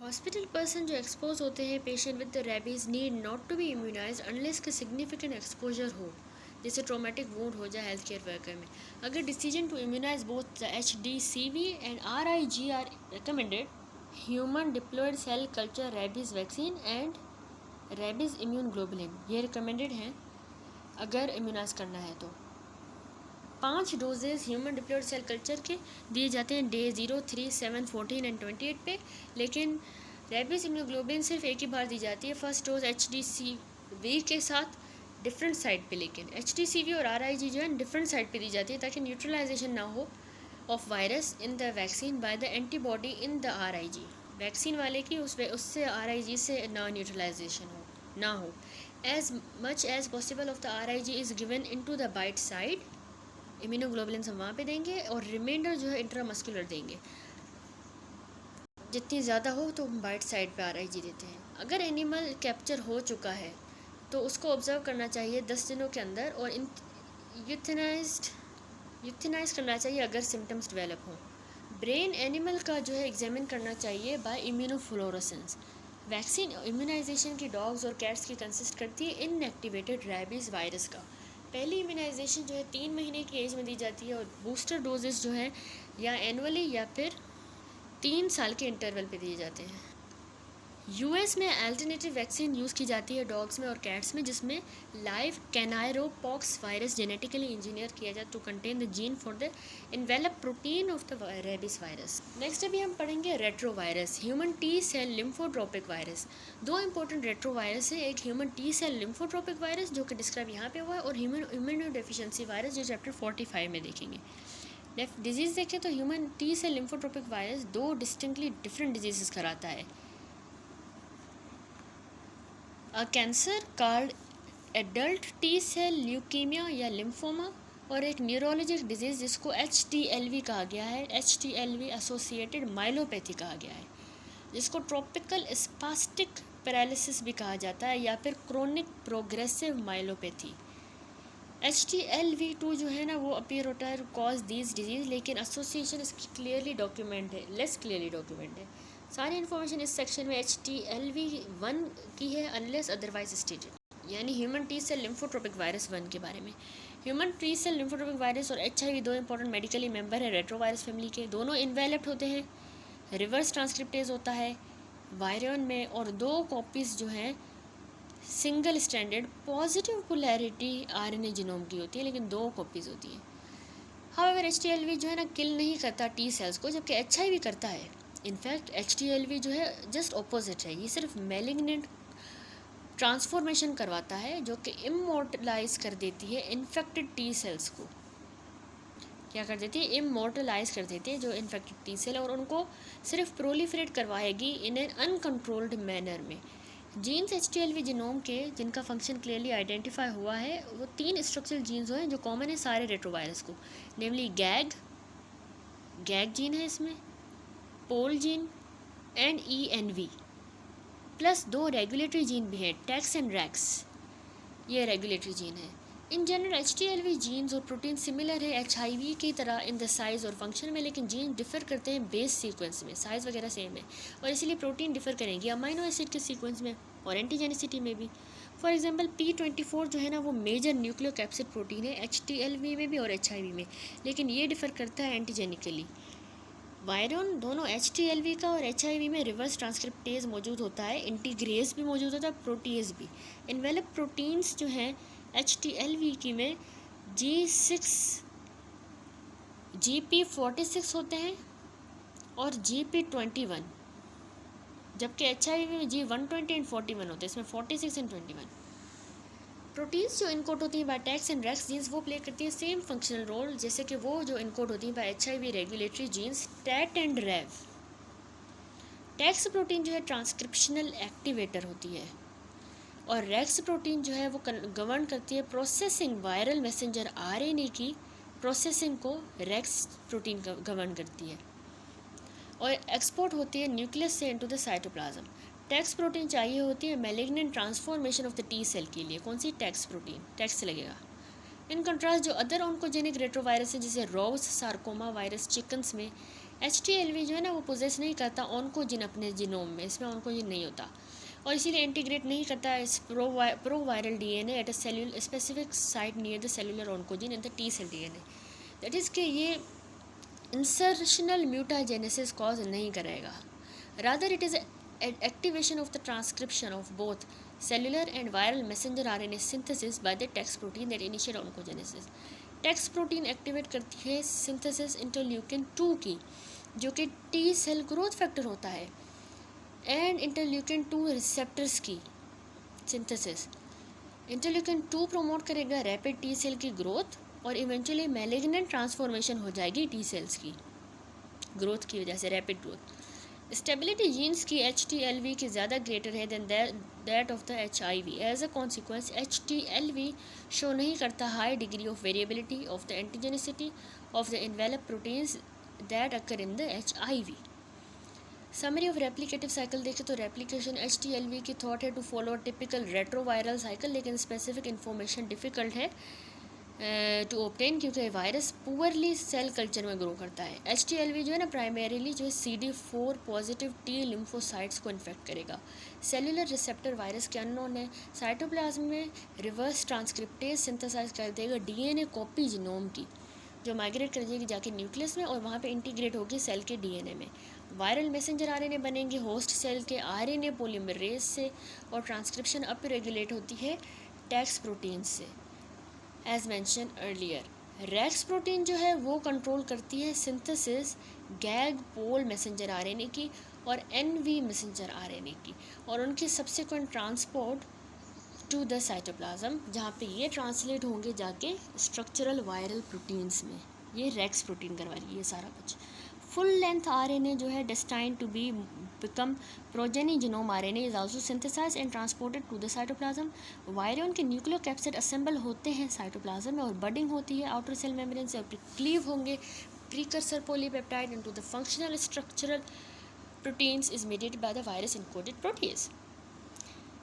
Hospital person जो expose होते हैं patient with rabies need not to be immunize unless का सिग्निफिकेंट एक्सपोजर हो, जैसे ट्रोमेटिक वूंड हो जाए हेल्थ केयर वर्कर में। अगर decision to immunize both the HDCV and RIG are recommended, human diploid cell culture rabies vaccine and rabies immune globulin ये recommended हैं अगर इम्यूनाइज करना है तो। 5 doses human diploid cell culture के दिए जाते हैं डे 0, 3, 7, 14 एंड 28 पे, लेकिन रेबीज़ इम्यूनोग्लोबुलिन सिर्फ एक ही बार दी जाती है, फर्स्ट डोज HDCV के साथ डिफरेंट साइड पे। लेकिन HDCV और RIG जो है डिफरेंट साइड पे दी जाती है ताकि न्यूट्रलाइजेशन ना हो of virus in the vaccine by the antibody in the RIG। Vaccine वाले की उससे RIG से ना न्यूट्रलाइजेशन ना हो। As much as possible of the RIG is given into the bite side. Immunoglobulin हम वहाँ पे देंगे और रिमाइंडर जो है इंट्रामस्कुलर देंगे। जितनी ज़्यादा हो तो हम बाइट साइड पे RIG देते हैं। अगर एनिमल कैप्चर हो चुका है तो उसको ऑब्जर्व करना चाहिए 10 दिनों के अंदर और यूथेनाइज करना चाहिए अगर सिम्टम्स डेवलप हों। ब्रेन एनिमल का जो है एग्जामिन करना चाहिए बाय इम्यूनोफ्लोरोसेंस। वैक्सीन इम्यूनाइजेशन की डॉग्स और कैट्स की कंसिस्ट करती है इनएक्टिवेटेड रेबीज़ वायरस का। पहली इम्यूनाइजेशन जो है 3 महीने की एज में दी जाती है और बूस्टर डोजेस जो है या एनुअली या फिर 3 साल के इंटरवल पे दिए जाते हैं। US में अल्टरनेटिव वैक्सीन यूज़ की जाती है डॉग्स में और कैट्स में, जिसमें live canarypox virus genetically engineer किया जाए to contain the gene for the envelope protein of the rabies virus. Next अभी हम पढ़ेंगे retro virus, human T cell lymphotropic virus. 2 important retro virus है, एक human T cell lymphotropic virus जो कि describe यहाँ पे हुआ है, और ह्यूमन इम्यूनोडेफिशिएंसी वायरस जो चैप्टर 45 में देखेंगे। डिजीज़ देखें तो human T cell lymphotropic virus 2 distinctly different disease कराता है। A cancer called adult T cell leukaemia या लिम्फोमा, और एक न्यूरोलॉजिक डिजीज़ जिसको HTLV कहा गया है, HTLV एसोसिएटेड माइलोपैथी कहा गया है, जिसको ट्रॉपिकल स्पास्टिक पैरालिसिस भी कहा जाता है या फिर क्रोनिक प्रोग्रेसिव माइलोपैथी। HTLV2 जो है ना वो अपीयर होता है कॉज दीज डिजीज़, लेकिन एसोसिएशन इसकी क्लियरली डॉक्यूमेंट है, लेस क्लियरली डॉक्यूमेंट है। सारी इन्फॉर्मेशन इस सेक्शन में HTLV1 की है अनलेस अदरवाइज स्टेटेड, यानी human T cell lymphotropic virus 1 के बारे में। Human T cell lymphotropic virus और HIV 2 इंपॉर्टेंट मेडिकली मेंबर है रेट्रोवायरस फैमिली के। दोनों इन्वेलप्ड होते हैं, रिवर्स ट्रांसक्रिप्टेज होता है वायरन में, और 2 कॉपीज़ जो हैं single standard positive polarity RNA genome की होती है, लेकिन 2 कॉपीज़ होती हैं। हाउएवर HTLV जो है ना किल नहीं करता टी सेल्स को, जबकि HIV करता है। इनफैक्ट HTLV जो है जस्ट ऑपोजिट है, ये सिर्फ मैलिग्नेंट ट्रांसफॉर्मेशन करवाता है जो कि इमोर्टलाइज कर देती है इन्फेक्टेड टी सेल्स को। क्या कर देती है? इमोर्टलाइज कर देती है जो इन्फेक्टेड टी सेल, और उनको सिर्फ प्रोलिफरेट करवाएगी इन एन अनकंट्रोल्ड मैनर में। जीन्स HTLV जीनोम के जिनका फंक्शन क्लियरली आइडेंटिफाई हुआ है वो 3 स्ट्रक्चरल जीन्स हैं जो कॉमन है सारे रेट्रोवायरस को, नेमली गैग जीन है इसमें, pol gene and ENV, plus 2 regulatory gene भी हैं, टैक्स एंड रैक्स, ये रेगुलेटरी जीन है। इन जनरल HTLV जीन्स और प्रोटीन सिमिलर है HIV की तरह इन द साइज़ और फंक्शन में, लेकिन जीन डिफर करते हैं बेस सीक्वेंस में, साइज़ वगैरह सेम है और इसीलिए प्रोटीन डिफर करेंगे अमाइनो एसिड के सीक्वेंस में और एंटीजेनिसिटी में भी। फॉर एग्जांपल P24 जो है ना वो मेजर न्यूक्लियोकैप्सिड प्रोटीन है HTLV में भी और HIV में, लेकिन ये डिफर करता है एंटीजेनिकली। वायरन दोनों HTLV का और HIV में रिवर्स ट्रांसक्रिप्टेज मौजूद होता है, इंटीग्रेज भी मौजूद होता है, प्रोटीज भी। इन्वेलप प्रोटीन्स जो हैं HTLV की में GP46 होते हैं और GP21, जबकि HIV में G120 एंड 41 होते हैं, इसमें 46 एंड 21। प्रोटीन्स जो इनकोड होती हैं by tax and rex genes वो प्ले करती हैं सेम फंक्शनल रोल जैसे कि वो जो इनकोड होती हैं by HIV regulatory genes tat and rev. Tax protein जो है ट्रांसक्रिप्शनल एक्टिवेटर होती है और रैक्स प्रोटीन जो है वो गवर्न करती है प्रोसेसिंग वायरल मैसेंजर RNA की प्रोसेसिंग को रैक्स प्रोटीन गवर्न करती है और एक्सपोर्ट होती है न्यूक्लियस से into the cytoplasm. Tax protein चाहिए होती है malignant transformation of the T cell के लिए। कौन सी? टैक्स प्रोटीन, टैक्स से लगेगा। इन कंट्रास्ट जो अदर ऑन्कोजेनिक रेट्रोवायरस है जैसे रोज सार्कोमा वायरस चिकन्स में HTLV जो है ना वो पोजेस नहीं करता ऑन्कोजिन अपने जीनोम में, इसमें ऑन्कोजिन नहीं होता और इसीलिए इंटीग्रेट नहीं करता इस pro viral DNA at a cellular specific site near the cellular oncogene in the T cell DNA। That is कि ये इंसर्शनल म्यूटाजेनेसिस कॉज नहीं करेगा, rather it is activation of the transcription of both cellular and viral messenger RNA synthesis by the TEX protein that initiate oncogenesis। TEX protein activate करती है synthesis interleukin 2 की, जो कि T cell growth factor होता है, and interleukin 2 receptors की synthesis. Interleukin 2 promote करेगा rapid T cell की ग्रोथ और इवेंचुअली मैलिग्नेंट ट्रांसफॉर्मेशन हो जाएगी टी सेल्स की ग्रोथ की वजह से, रैपिड ग्रोथ। स्टेबिलिटी जीन्स की HTLV की ज़्यादा ग्रेटर है than that of the HIV। As a consequence HTLV show नहीं करता high degree of variability of the antigenicity of the envelope proteins that occur in the HIV। Summary of replicative cycle देखें तो replication HTLV की thought है to follow typical retroviral cycle, लेकिन specific information difficult है to obtain क्योंकि virus poorly cell culture में grow करता है। HTLV जो है ना प्राइमरीली जो है CD4 पॉजिटिव टी लिम्फोसाइट्स को इन्फेक्ट करेगा। सेलुलर रिसेप्टर वायरस के अननोन है। साइटोप्लाज्म में रिवर्स ट्रांसक्रिप्टेज सिंथेसाइज कर देगा DNA कॉपी जीनोम की, जो माइग्रेट कर जाएगी जाके न्यूक्लियस में और वहाँ पे इंटीग्रेट होगी सेल के DNA में। वायरल मैसेंजर RNA बनेंगे होस्ट सेल के RNA पॉलीमरेज से और ट्रांसक्रिप्शन अप रेगुलेट होती है टैक्स प्रोटीन से। As mention earlier rex protein जो है वो कंट्रोल करती है synthesis gag pol messenger RNA की और NV मैसेंजर RNA की और उनकी subsequent transport to the cytoplasm, जहाँ पे ये ट्रांसलेट होंगे जाके स्ट्रक्चरल वायरल प्रोटीन्स में। ये रैक्स प्रोटीन करवा रही है सारा कुछ। फुल लेंथ RNA जो है destined to be become progeny genome RNA is also synthesised and transported to the cytoplasm. Virion के न्यूक्लियोकैप्सिड असेंबल होते हैं साइटोप्लाज्म में और बडिंग होती है आउटर सेल मेम्ब्रेन से और क्लीव होंगे precursor polypeptide into the functional structural proteins is mediated by the virus encoded proteases.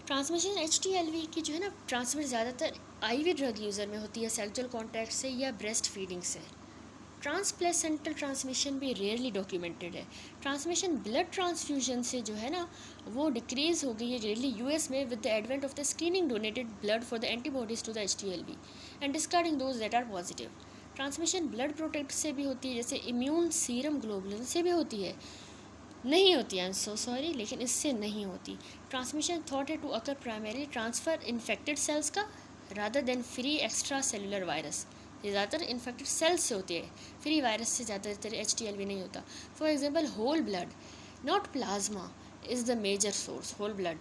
Transmission HTLV की जो है ना ट्रांसमिट ज़्यादातर IV ड्रग यूज़र में होती है सेक्सुअल कॉन्टैक्ट से या ब्रेस्ट फीडिंग से। ट्रांसप्लेसेंटल ट्रांसमिशन भी रेयरली डॉक्यूमेंटेड है। ट्रांसमिशन ब्लड ट्रांसफ्यूजन से जो है ना वो डिक्रीज हो गई है रेयरली US में with the advent of the screening donated blood for the antibodies to the HTLV and discarding those that are positive. Transmission blood products से भी होती है, जैसे इम्यून सीरम ग्लोबुलिन से भी होती है, नहीं होती, आई एम सो सॉरी, लेकिन इससे नहीं होती। ट्रांसमिशन थॉट है to occur primary transfer infected cells का rather than free extra cellular virus. ये ज़्यादातर इन्फेक्टेड सेल्स से होती है, फ्री वायरस से ज़्यादातर HTLV नहीं होता। For example whole blood not plasma is the major source, whole blood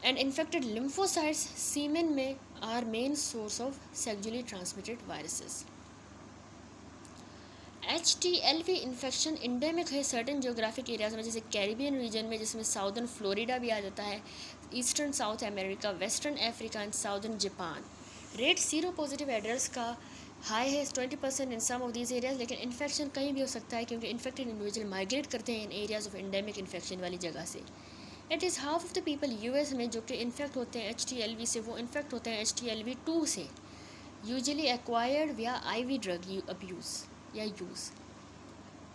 and infected lymphocytes semen में are main source of sexually transmitted viruses. HTLV infection endemic है certain geographic areas में, जैसे Caribbean reason में जिसमें southern Florida भी आ जाता है, eastern South America, western Africa and southern Japan. Rate sero positive adults का हाई है 20% in some of these areas, लेकिन इन्फेक्शन कहीं भी हो सकता है क्योंकि इन्फेक्टेड इंडिविजुअल माइग्रेट करते हैं इन एरियाज ऑफ इंडेमिक इन्फेक्शन वाली जगह से। It is half of the people US में जो कि इन्फेक्ट होते हैं HTLV से, वो इन्फेक्ट होते हैं HTLV-2 से, यूजुअली एक्वायर्ड या IV ड्रग अब्यूज़ या यूज़।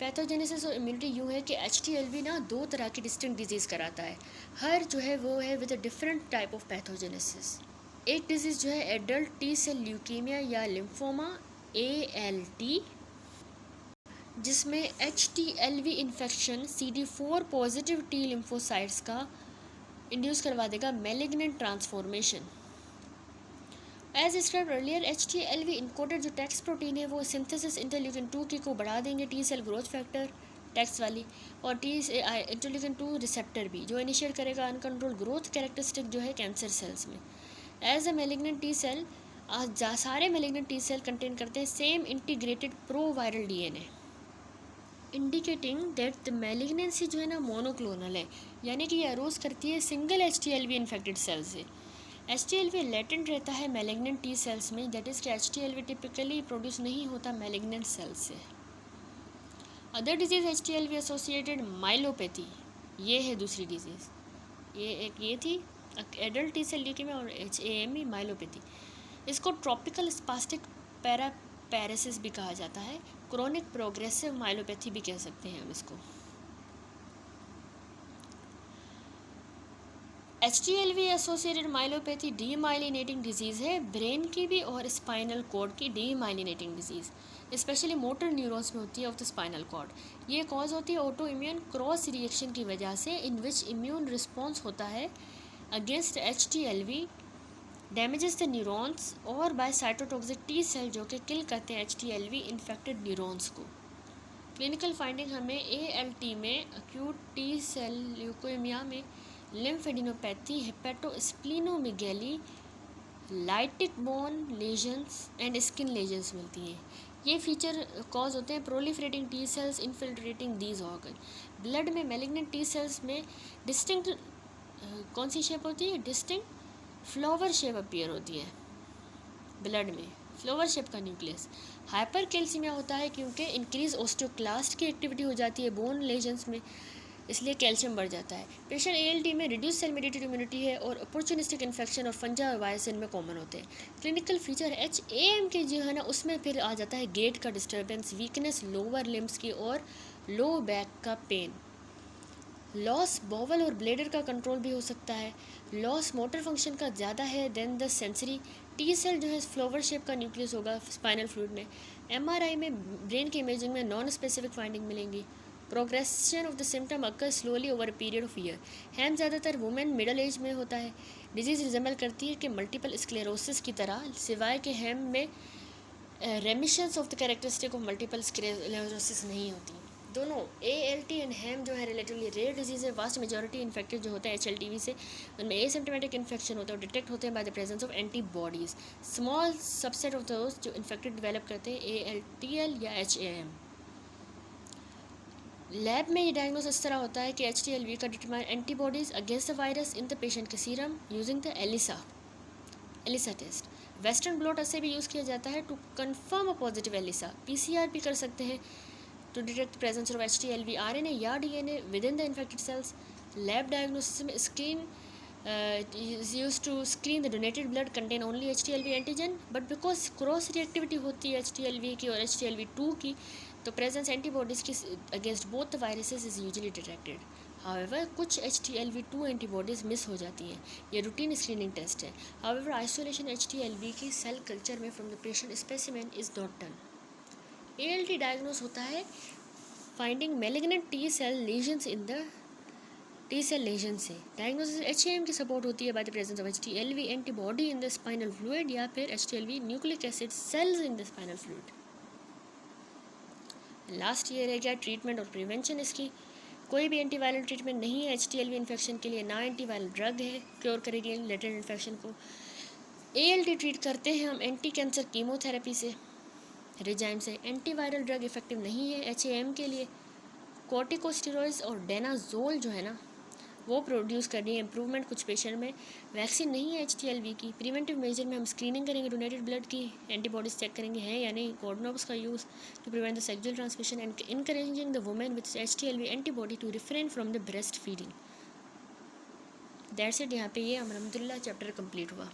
पैथोजेनेसिस और इम्यूनिटी यूँ है कि HTLV ना 2 तरह की डिस्टिंक्ट डिजीज़ कराता है, हर जो है वो है with a different type of pathogenesis. एक डिजीज़ जो है एडल्ट टी सेल ल्यूकीमिया या लिम्फोमा ALT, जिसमें HTLV infection CD4 positive T lymphocytes का इंड्यूस करवा देगा malignant transformation. As described earlier HTLV encoded जो टैक्स प्रोटीन है वो सिंथेसिस इंटरल्यूकिन 2 की को बढ़ा देंगे T cell growth factor tax वाली, और इंटरल्यूकिन 2 रिसेप्टर भी जो इनिशिएट करेगा अनकंट्रोल ग्रोथ कैरेक्टरिस्टिक जो है कैंसर सेल्स में। As a malignant T cell सारे मैलिग्नेंट टी सेल कंटेन करते हैं same integrated pro viral DNA, indicating that the malignancy जो है ना मोनोक्लोनल है, यानी कि ये अरोज करती है सिंगल HTLV इन्फेक्टेड सेल से। HTLV लेटेंट रहता है मैलिग्नेंट टी सेल्स में, दैट इज़ कि HTLV टिपिकली प्रोड्यूस नहीं होता मैलिग्नेंट सेल्स से। Other disease HTLV associated myelopathy, ये है दूसरी डिजीज़, ये थी एडल्ट टी सेल ल्यूकेमिया और HAME माइलोपैथी। इसको ट्रॉपिकल स्पास्टिक पैरेसिस भी कहा जाता है, क्रोनिक प्रोग्रेसिव माइलोपैथी भी कह सकते हैं हम इसको। HTLV associated myelopathy demyelinating disease है, ब्रेन की भी और स्पाइनल कॉर्ड की demyelinating disease, specially motor neurons में होती है ऑफ द स्पाइनल कॉर्ड। ये कॉज होती है ऑटो इम्यून क्रॉस रिएक्शन की वजह से, इन विच इम्यून रिस्पॉन्स होता है against HTLV, damages the neurons, और बाय साइटोटॉक्सिक टी सेल जो कि किल करते हैं HTLV इन्फेक्टेड न्यूरॉन्स को। क्लिनिकल फाइंडिंग हमें ALT में, अक्यूट टी सेल ल्यूकेमिया में, lymphadenopathy, hepatosplenomegaly, lytic bone lesions and skin lesions मिलती हैं। ये फीचर कॉज होते हैं proliferating T cells infiltrating these organ. Blood में मैलिग्नेंट टी सेल्स में डिस्टिंक्ट कौन सी शेप होती है? डिस्टिंक्ट फ्लावर शेप अपीयर होती है ब्लड में, फ्लावर शेप का न्यूक्लियस। हाइपर कैल्सीमिया होता है क्योंकि इंक्रीज ओस्टियोक्लास्ट की एक्टिविटी हो जाती है बोन लेजन्स में, इसलिए कैल्शियम बढ़ जाता है। पेशेंट ALT में रिड्यूस सेल मेडिएटेड इम्यूनिटी है और अपॉर्चुनिस्टिक इन्फेक्शन और फंजा और वायरस इनमें कॉमन होते हैं। क्लिनिकल फीचर HAM के जो है ना, उसमें फिर आ जाता है गेट का डिस्टर्बेंस, वीकनेस लोअर लिम्स की और लो बैक का पेन, लॉस बॉवल और ब्लेडर का कंट्रोल भी हो सकता है, लॉस मोटर फंक्शन का ज़्यादा है than the sensory. T cell जो है फ्लावर शेप का न्यूक्लियस होगा स्पाइनल फ्लूइड में। MRI में ब्रेन की इमेजिंग में नॉन स्पेसिफिक फाइंडिंग मिलेंगी। Progression of the symptom occur slowly over a period of year. HAM ज़्यादातर वुमेन मिडल एज में होता है। डिजीज़ रिजेंबल करती है कि मल्टीपल स्क्लेरोसिस की तरह, सिवाय के हैम में remissions of the characteristic of multiple sclerosis नहीं होती। दोनों ALT एंड हैम जो है रिलेटिवली रेयर डिजीज़ है। वास्ट मेजॉरिटी इन्फेक्टेड जो होता है HLTV से, उनमें एसिम्प्टोमेटिक इन्फेक्शन होता है और डिटेक्ट होते हैं bye the presence of antibodies. Small subset of those जो इन्फेक्टेड डेवलप करते हैं ALTL या HAM। लैब में ये डायग्नोस इस तरह होता है कि HTLV का determine antibodies against the virus in the patient के serum using the ELISA test. Western blot ऐसे भी यूज़ किया जाता है to confirm a positive ELISA. PCR भी कर सकते हैं to detect presence of HTLV RNA या DNA within the infected cells. Lab diagnosis में screen is used to screen the donated blood contain only HTLV antigen, but because cross reactivity होती है HTLV की और HTLV2 की, तो presence antibodies की against both the viruses is usually detected. However कुछ HTLV2 antibodies miss हो जाती हैं, ये रूटीन स्क्रीनिंग टेस्ट है। हाउएवर आइसोलेशन HTLV की सेल कल्चर में from the patient specimen is not done. ALT diagnose होता है finding malignant T cell lesions in the T cell lesion से। डायग्नोसिस HAM की सपोर्ट होती है by the presence of HTLV antibody in the spinal fluid या फिर HTLV nucleic acid cells in the spinal fluid. Last year है क्या treatment और prevention इसकी। कोई भी एंटीवायरल ट्रीटमेंट नहीं है HTLV इन्फेक्शन के लिए, ना एंटीवायरल ड्रग है क्योर करेगी लेटेंट इन्फेक्शन को। ALT ट्रीट करते हैं हम एंटी कैंसर कीमोथेरेपी से, रिजाइम से। एंटीवायरल ड्रग इफेक्टिव नहीं है HAM के लिए। कॉर्टिकोस्टेरॉइड्स और डेनाजोल जो है ना, वो प्रोड्यूस कर रही है इम्प्रूवमेंट कुछ पेशेंट में। वैक्सीन नहीं है HTLV की। प्रिवेंटिव मेजर में हम स्क्रीनिंग करेंगे डोनेटेड ब्लड की, एंटीबॉडीज चेक करेंगे हैं या नहीं, कोडनोव्स का use to prevent the sexual transmission and encouraging the women with HTLV antibody to refrain from the breast feeding. That's it. यहाँ पे ये अल्हम्दुलिल्लाह चैप्टर कंप्लीट हुआ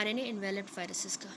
RNA एनवेलप्ड वायरसेस का।